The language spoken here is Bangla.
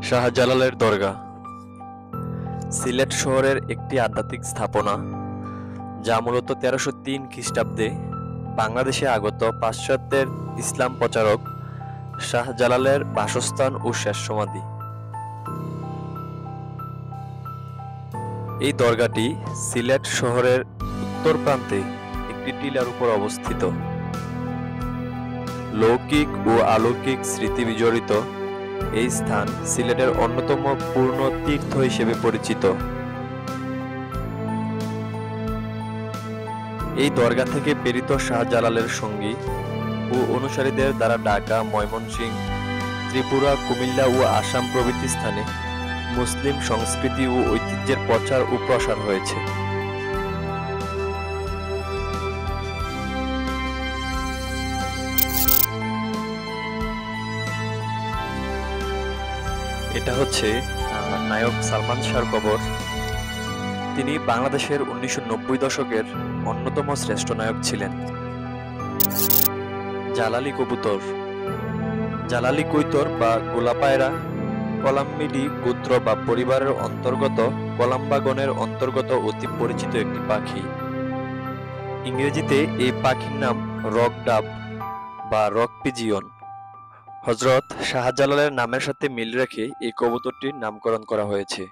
শাহজালালের দরগা সিলেট শহরের একটি আধ্যাত্মিক স্থাপনা, যা মূলত 1303 খ্রিস্টাব্দে বাংলাদেশে আগত পাশ্চাত্যের ইসলাম প্রচারক শাহজালালের বাসস্থান ও শেষ সমাধি। এই দরগাটি সিলেট শহরের উত্তর প্রান্তে একটি টিলার উপর অবস্থিত। লৌকিক ও অলৌকিক স্মৃতি বিজড়িত এই স্থান সিলেটের অন্যতম পূর্ণ তীর্থ হিসেবে পরিচিত। এই দরগা থেকে প্রেরিত শাহজালালের সঙ্গী ও অনুসারীদের দ্বারা ঢাকা, ময়মনসিংহ, ত্রিপুরা, কুমিল্লা ও আসাম প্রভৃতি স্থানে মুসলিম সংস্কৃতি ও ঐতিহ্যের প্রচার ও প্রসার হয়েছে। এটা হচ্ছে নায়ক সালমান শাহর কবর। তিনি বাংলাদেশের 1990 দশকের অন্যতম শ্রেষ্ঠ নায়ক ছিলেন। জালালি কবুতর, জালালি কৈতর বা গোলাপায়রা কলাম্বিডি গোত্র বা পরিবারের অন্তর্গত কলাম্বাগণের অন্তর্গত অতি পরিচিত একটি পাখি। ইংরেজিতে এই পাখির নাম রক ডাব বা রক পিজিয়ন। হযরত শাহজালালের নামের সাথে মিল রেখে এই কবুতরটির নামকরণ করা হয়েছে।